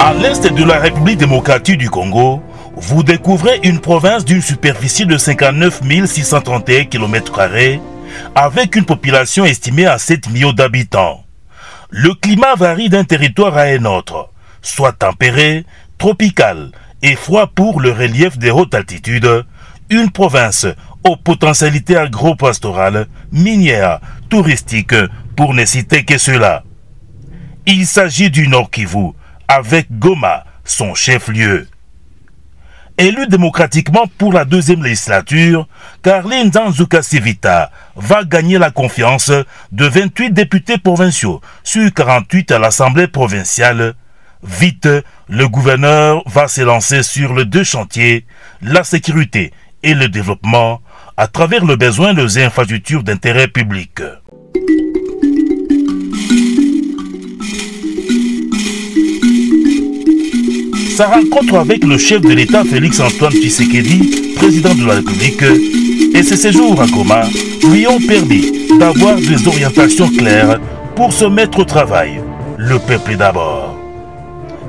À l'est de la République démocratique du Congo, vous découvrez une province d'une superficie de 59 631 km² avec une population estimée à 7 millions d'habitants. Le climat varie d'un territoire à un autre, soit tempéré, tropical et froid pour le relief des hautes altitudes, une province aux potentialités agro-pastorales, minières, touristiques, pour ne citer que cela. Il s'agit du Nord Kivu, avec Goma, son chef-lieu. Élu démocratiquement pour la deuxième législature, Carlin Nzanzuka Sivita va gagner la confiance de 28 députés provinciaux sur 48 à l'Assemblée provinciale. Vite, le gouverneur va se lancer sur les deux chantiers, la sécurité et le développement, à travers le besoin de infrastructures d'intérêt public. Sa rencontre avec le chef de l'État Félix-Antoine Tshisekedi, président de la République, et ses séjours à Goma lui ont permis d'avoir des orientations claires pour se mettre au travail. Le peuple d'abord.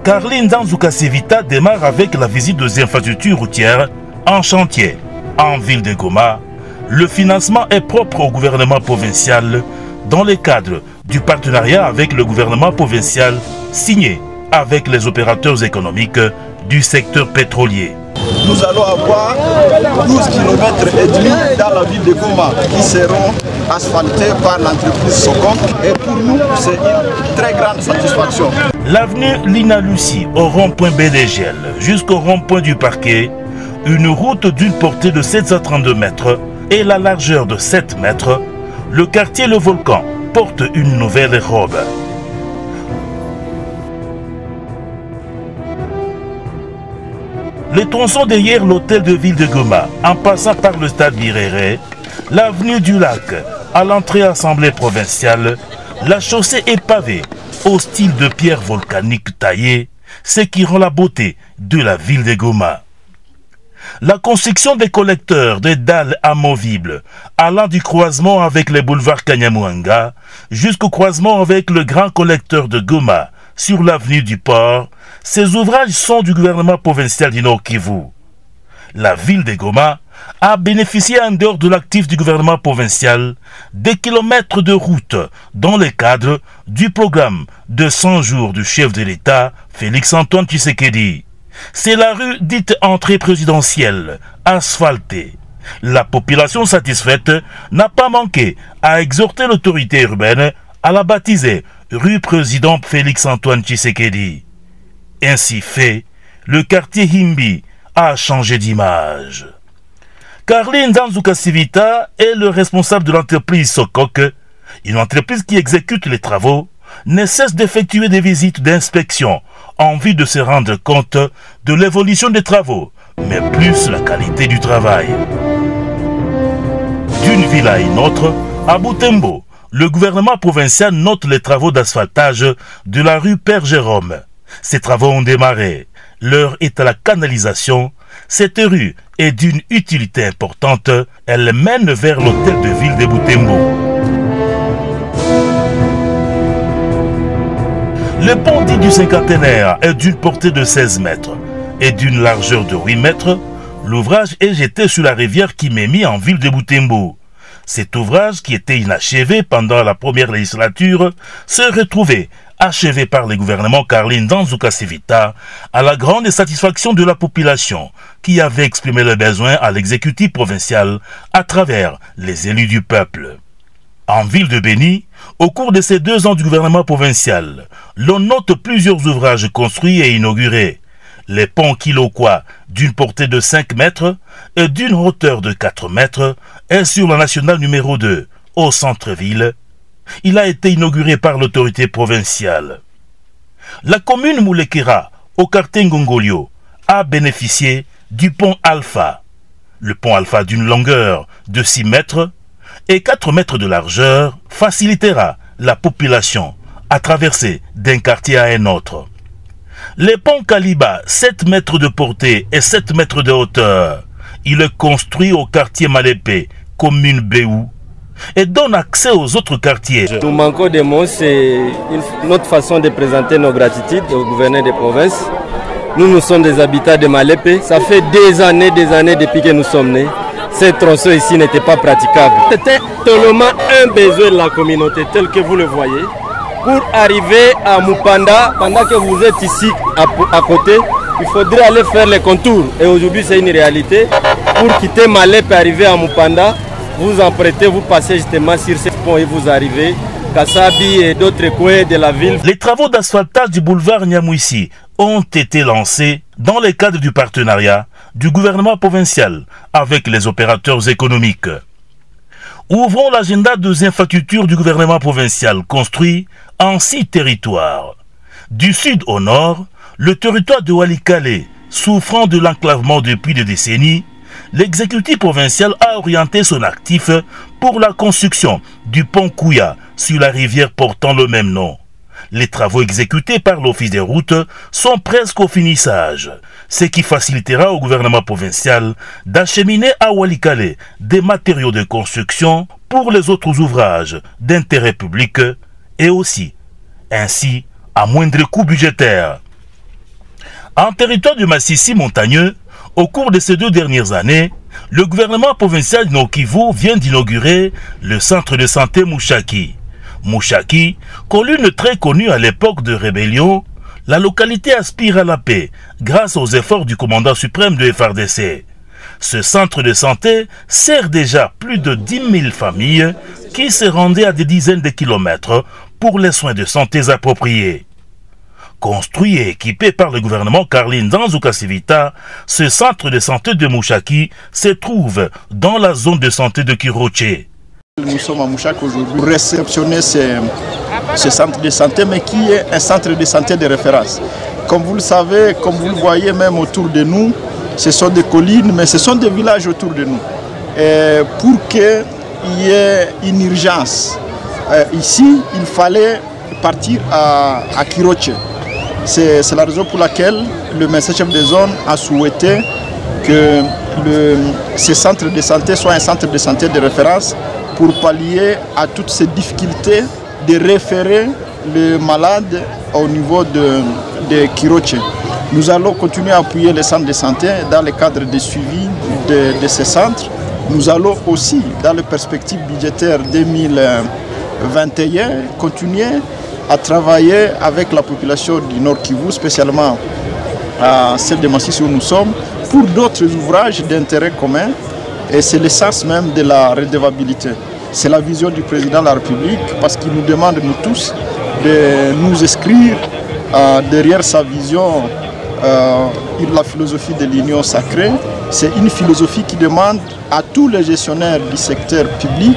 Carlin Nzanzuka Sivita démarre avec la visite des infrastructures routières en chantier. En ville de Goma, le financement est propre au gouvernement provincial dans le cadre du partenariat avec le gouvernement provincial signé avec les opérateurs économiques du secteur pétrolier. Nous allons avoir 12 km et demi dans la ville de Goma qui seront asphaltés par l'entreprise Socom et pour nous c'est une très grande satisfaction. L'avenue Lina Lucie au rond-point BDGL jusqu'au rond-point du parquet, une route d'une portée de 732 mètres et la largeur de 7 mètres, le quartier Le Volcan porte une nouvelle robe. Les tronçons derrière l'hôtel de ville de Goma, en passant par le stade Birere, l'avenue du Lac, à l'entrée Assemblée provinciale, la chaussée est pavée au style de pierre volcanique taillée, ce qui rend la beauté de la ville de Goma. La construction des collecteurs des dalles amovibles, allant du croisement avec les boulevards Kanyamouanga jusqu'au croisement avec le grand collecteur de Goma sur l'avenue du Port, ces ouvrages sont du gouvernement provincial du Nord Kivu. La ville de Goma a bénéficié en dehors de l'actif du gouvernement provincial des kilomètres de route dans le cadre du programme de 100 jours du chef de l'État Félix-Antoine Tshisekedi. C'est la rue dite entrée présidentielle, asphaltée. La population satisfaite n'a pas manqué à exhorter l'autorité urbaine à la baptiser rue président Félix-Antoine Tshisekedi. Ainsi fait, le quartier Himbi a changé d'image. Carlin Nzanzuka Sivita est le responsable de l'entreprise Sokok, une entreprise qui exécute les travaux, ne cesse d'effectuer des visites d'inspection en vue de se rendre compte de l'évolution des travaux, mais plus la qualité du travail. D'une ville à une autre, à Butembo, le gouvernement provincial note les travaux d'asphaltage de la rue Père Jérôme. Ces travaux ont démarré. L'heure est à la canalisation. Cette rue est d'une utilité importante. Elle mène vers l'hôtel de ville de Butembo. Le pont dit du cinquantenaire est d'une portée de 16 mètres et d'une largeur de 8 mètres. L'ouvrage est jeté sur la rivière Kimemi en ville de Butembo. Cet ouvrage, qui était inachevé pendant la première législature, s'est retrouvé achevé par le gouvernement Carlin Nzanzuka Sivita à la grande satisfaction de la population qui avait exprimé le besoin à l'exécutif provincial à travers les élus du peuple. En ville de Béni, au cours de ces 2 ans du gouvernement provincial, l'on note plusieurs ouvrages construits et inaugurés. Les ponts Kilokwa, d'une portée de 5 mètres et d'une hauteur de 4 mètres, est sur la nationale numéro 2, au centre-ville. Il a été inauguré par l'autorité provinciale. La commune Moulekera, au quartier Ngongolio, a bénéficié du pont Alpha. Le pont Alpha d'une longueur de 6 mètres et 4 mètres de largeur facilitera la population à traverser d'un quartier à un autre. Les ponts Kaliba, 7 mètres de portée et 7 mètres de hauteur. Il est construit au quartier Malépé, commune Béou. et donne accès aux autres quartiers. Nous manquons des mots, c'est notre façon de présenter nos gratitudes au gouverneur des provinces. Nous sommes des habitants de Malépé. Ça fait des années depuis que nous sommes nés. Ces tronçons ici n'étaient pas praticables. C'était tellement un besoin de la communauté tel que vous le voyez. Pour arriver à Mupanda, pendant que vous êtes ici à côté, il faudrait aller faire les contours. Et aujourd'hui, c'est une réalité. Pour quitter Malépé et arriver à Mupanda, vous empruntez, vous passez justement sur ce pont et vous arrivez Kassabi et d'autres coins de la ville. Les travaux d'asphaltage du boulevard Nyamouissi ont été lancés dans le cadre du partenariat du gouvernement provincial avec les opérateurs économiques. Ouvrons l'agenda des infrastructures du gouvernement provincial construit en 6 territoires. Du sud au nord, le territoire de Walikale, souffrant de l'enclavement depuis des décennies, l'exécutif provincial a orienté son actif pour la construction du pont Kouya sur la rivière portant le même nom. Les travaux exécutés par l'Office des routes sont presque au finissage, ce qui facilitera au gouvernement provincial d'acheminer à Walikale des matériaux de construction pour les autres ouvrages d'intérêt public et aussi, ainsi, à moindre coût budgétaire. En territoire du Massissi montagneux, au cours de ces 2 dernières années, le gouvernement provincial du Nord Kivu vient d'inaugurer le centre de santé Mouchaki. Mouchaki, colline très connue à l'époque de rébellion, la localité aspire à la paix grâce aux efforts du commandant suprême de FARDC. Ce centre de santé sert déjà plus de 10 000 familles qui se rendaient à des dizaines de kilomètres pour les soins de santé appropriés. Construit et équipé par le gouvernement Carline Nzanzu-Kasivita, ce centre de santé de Mouchaki se trouve dans la zone de santé de Kiroche. Nous sommes à Mouchaki aujourd'hui pour réceptionner ce centre de santé, mais qui est un centre de santé de référence. Comme vous le savez, comme vous le voyez même autour de nous, ce sont des collines, mais ce sont des villages autour de nous. Et pour qu'il y ait une urgence, ici, il fallait partir à Kiroche. C'est la raison pour laquelle le médecin-chef de zone a souhaité que ce centre de santé soit un centre de santé de référence pour pallier à toutes ces difficultés de référer le malade au niveau de Kiroche. Nous allons continuer à appuyer les centres de santé dans le cadre de suivi de ces centres. Nous allons aussi, dans les perspectives budgétaires 2021, continuer à travailler avec la population du Nord Kivu, spécialement à celle de Massissi où nous sommes, pour d'autres ouvrages d'intérêt commun. Et c'est l'essence même de la redevabilité. C'est la vision du président de la République, parce qu'il nous demande, nous tous, de nous inscrire derrière sa vision, la philosophie de l'union sacrée. C'est une philosophie qui demande à tous les gestionnaires du secteur public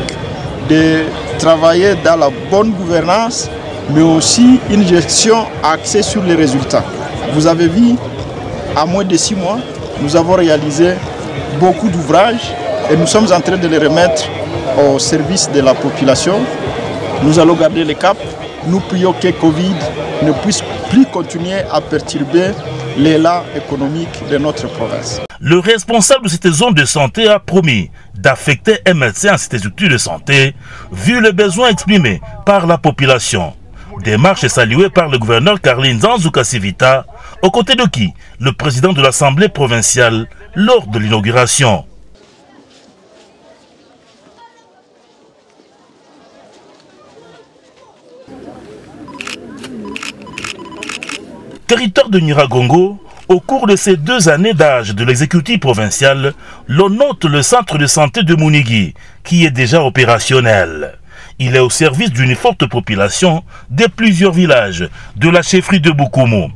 de travailler dans la bonne gouvernance, mais aussi une gestion axée sur les résultats. Vous avez vu, à moins de 6 mois, nous avons réalisé beaucoup d'ouvrages et nous sommes en train de les remettre au service de la population. Nous allons garder le cap. Nous prions que Covid ne puisse plus continuer à perturber l'élan économique de notre province. Le responsable de cette zone de santé a promis d'affecter un médecin à cette structure de santé, vu le besoin exprimé par la population. Démarche saluée par le gouverneur Carline Nzanzu-Kasivita, aux côtés de qui le président de l'Assemblée provinciale lors de l'inauguration. Territoire de Nyiragongo, au cours de ces 2 années d'âge de l'exécutif provincial, l'on note le centre de santé de Mounigui, qui est déjà opérationnel. Il est au service d'une forte population de plusieurs villages de la chefferie de Bukumu.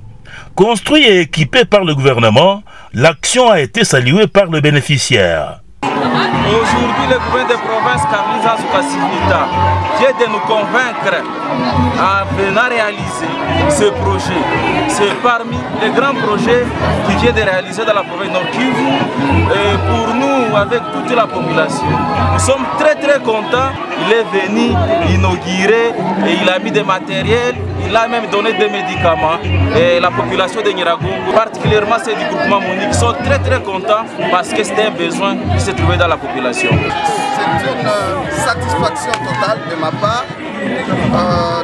Construit et équipé par le gouvernement, l'action a été saluée par le bénéficiaire. Aujourd'hui, le gouvernement de province Carline Nzanzu-Kasivita vient de nous convaincre en venant réaliser ce projet. C'est parmi les grands projets qu'il vient de réaliser dans la province Nord Kivu. Et pour nous, avec toute la population, nous sommes très contents. Il est venu inaugurer et il a mis des matériels, il a même donné des médicaments. Et la population de Nyiragongo, particulièrement ceux du groupement Mounigui, sont très contents parce que c'était un besoin qui se trouvait dans la population. C'est une satisfaction totale de ma part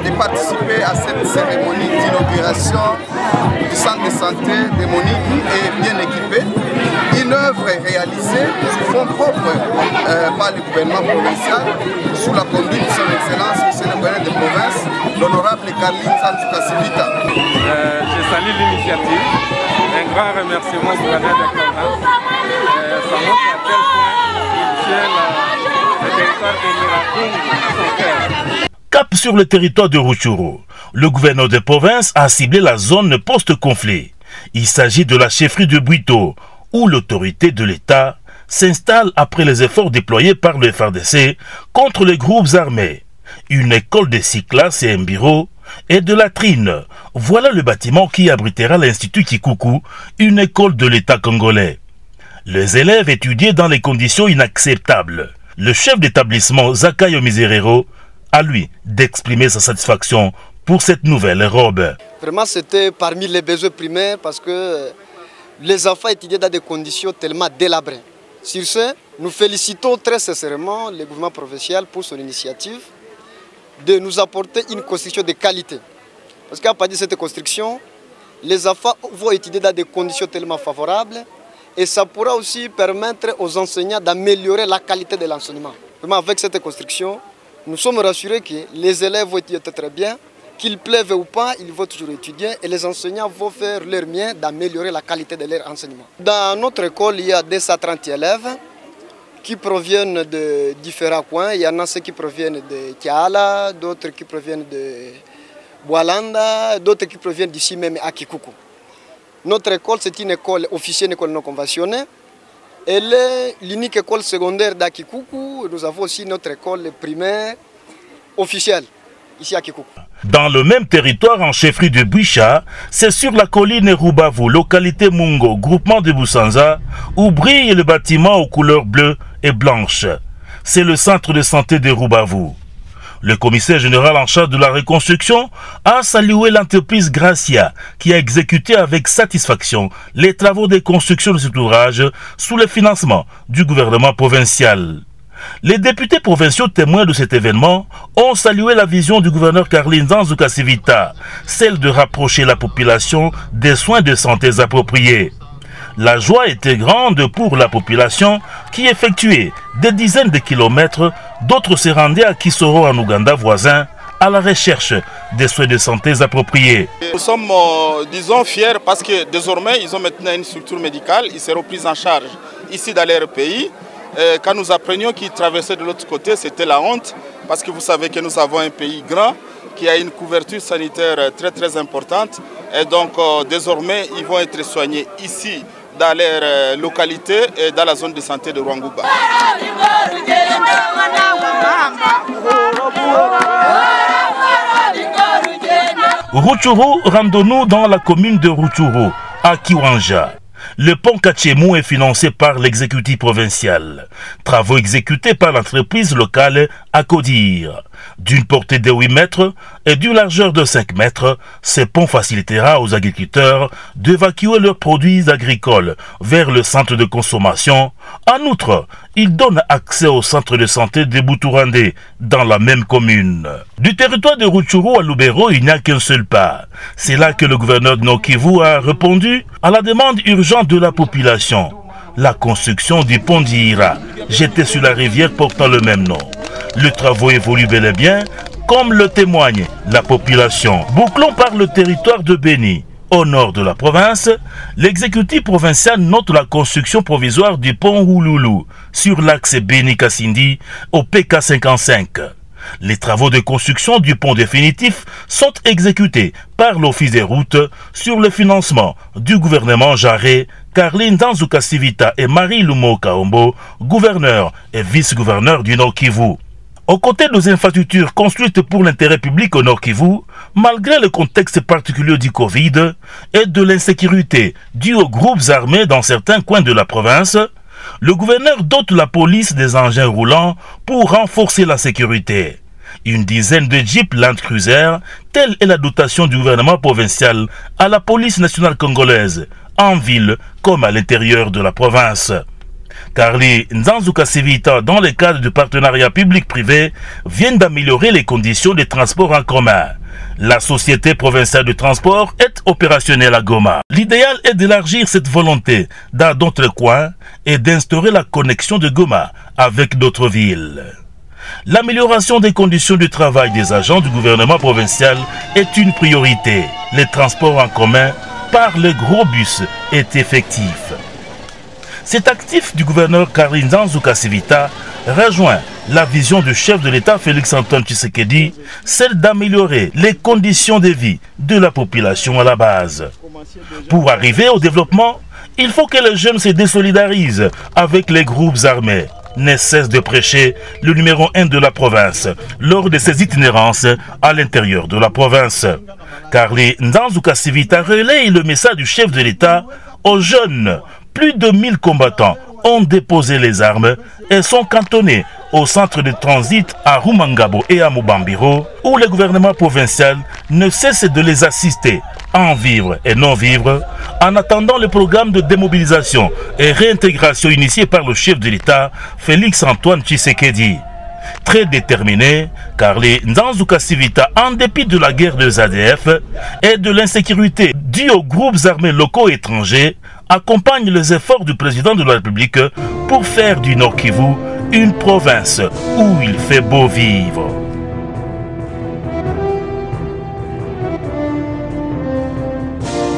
de participer à cette cérémonie d'inauguration du centre de santé démonique et bien équipé. Une œuvre réalisée sous fonds propres par le gouvernement provincial sous la conduite de son Excellence, M. le gouverneur de province, l'honorable Carline Nzanzu Kasivita. Je salue l'initiative. Un grand remerciement au gouverneur de province. Ça montre à quel point il tient le territoire de Nirakoum à son cœur. Cap sur le territoire de Rutshuru, le gouverneur de province a ciblé la zone post-conflit. Il s'agit de la chefferie de Bwito, où l'autorité de l'État s'installe après les efforts déployés par le FARDC contre les groupes armés. Une école de 6 classes et un bureau et de latrines. Voilà le bâtiment qui abritera l'Institut Kikuku, une école de l'État congolais. Les élèves étudiaient dans les conditions inacceptables. Le chef d'établissement Zakayo Miserero à lui d'exprimer sa satisfaction pour cette nouvelle robe. Vraiment, c'était parmi les besoins primaires parce que les enfants étudiaient dans des conditions tellement délabrées. Sur ce, nous félicitons très sincèrement le gouvernement provincial pour son initiative de nous apporter une construction de qualité. Parce qu'à partir de cette construction, les enfants vont étudier dans des conditions tellement favorables et ça pourra aussi permettre aux enseignants d'améliorer la qualité de l'enseignement. Vraiment, avec cette construction, nous sommes rassurés que les élèves vont étudier très bien, qu'il pleuve ou pas, ils vont toujours étudier et les enseignants vont faire leur mieux d'améliorer la qualité de leur enseignement. Dans notre école, il y a 230 élèves qui proviennent de différents coins. Il y en a ceux qui proviennent de Kiala, d'autres qui proviennent de Bwalanda, d'autres qui proviennent d'ici même à Kikuku. Notre école, c'est une école officielle, une école non conventionnée. Elle est l'unique école secondaire d'Akikuku. Nous avons aussi notre école primaire officielle ici à Kikuku. Dans le même territoire en chefferie de Bwisha, c'est sur la colline Rubavu, localité Mungo, groupement de Busanza, où brille le bâtiment aux couleurs bleues et blanches. C'est le centre de santé de Rubavu. Le commissaire général en charge de la reconstruction a salué l'entreprise Gracia qui a exécuté avec satisfaction les travaux de construction de cet ouvrage sous le financement du gouvernement provincial. Les députés provinciaux témoins de cet événement ont salué la vision du gouverneur Carline Nzanzu Kasivita, celle de rapprocher la population des soins de santé appropriés. La joie était grande pour la population qui effectuait des dizaines de kilomètres, d'autres se rendaient à Kisoro en Ouganda voisin à la recherche des soins de santé appropriés. Nous sommes, disons, fiers parce que désormais ils ont maintenant une structure médicale, ils seront pris en charge ici dans leur pays. Quand nous apprenions qu'ils traversaient de l'autre côté, c'était la honte parce que vous savez que nous avons un pays grand qui a une couverture sanitaire très importante et donc désormais ils vont être soignés ici dans leur localité et dans la zone de santé de Rwanguba. Rutshuru, rendons-nous dans la commune de Rutshuru, à Kiwanja. Le pont Kachemou est financé par l'exécutif provincial. Travaux exécutés par l'entreprise locale Akodir. D'une portée de 8 mètres et d'une largeur de 5 mètres, ce pont facilitera aux agriculteurs d'évacuer leurs produits agricoles vers le centre de consommation. En outre, il donne accès au centre de santé de Boutourandé dans la même commune. Du territoire de Rutshuru à Lubero, il n'y a qu'un seul pas. C'est là que le gouverneur de Nord-Kivu a répondu à la demande urgente de la population. La construction du pont d'Ira, jeté sur la rivière portant le même nom. Le travaux évolue bel et bien, comme le témoigne la population. Bouclons par le territoire de Beni. Au nord de la province, l'exécutif provincial note la construction provisoire du pont Houloulou sur l'axe Beni-Kassindi au PK55. Les travaux de construction du pont définitif sont exécutés par l'Office des routes sur le financement du gouvernement Jarret, Carline Nzanzu Kasivita et Marie Lumo Kaombo, gouverneur et vice-gouverneur du Nord-Kivu. Aux côtés de nos infrastructures construites pour l'intérêt public au Nord-Kivu, malgré le contexte particulier du Covid et de l'insécurité due aux groupes armés dans certains coins de la province, le gouverneur dote la police des engins roulants pour renforcer la sécurité. Une dizaine de jeeps Land Cruiser, telle est la dotation du gouvernement provincial à la police nationale congolaise, en ville comme à l'intérieur de la province. car les Nzanzuka Civita, dans le cadre du partenariat public-privé, viennent d'améliorer les conditions des transports en commun. La société provinciale de transport est opérationnelle à Goma. L'idéal est d'élargir cette volonté dans d'autres coins et d'instaurer la connexion de Goma avec d'autres villes. L'amélioration des conditions de travail des agents du gouvernement provincial est une priorité. Les transports en commun par les gros bus est effectif. Cet actif du gouverneur Karli Nzanzuka Civita rejoint la vision du chef de l'État Félix-Antoine Tshisekedi, celle d'améliorer les conditions de vie de la population à la base. Pour arriver au développement, il faut que les jeunes se désolidarisent avec les groupes armés. Ne cesse de prêcher le numéro 1 de la province lors de ses itinérances à l'intérieur de la province. Karli Nzanzuka Civita relaye le message du chef de l'État aux jeunes. Plus de 1000 combattants ont déposé les armes et sont cantonnés au centre de transit à Rumangabo et à Mubambiro, où le gouvernement provincial ne cesse de les assister en vivre et non vivre, en attendant le programme de démobilisation et réintégration initié par le chef de l'État, Félix-Antoine Tshisekedi. Très déterminé, car les Nzanzuka Civita, en dépit de la guerre des ADF et de l'insécurité due aux groupes armés locaux et étrangers, accompagnent les efforts du président de la République pour faire du Nord Kivu une province où il fait beau vivre.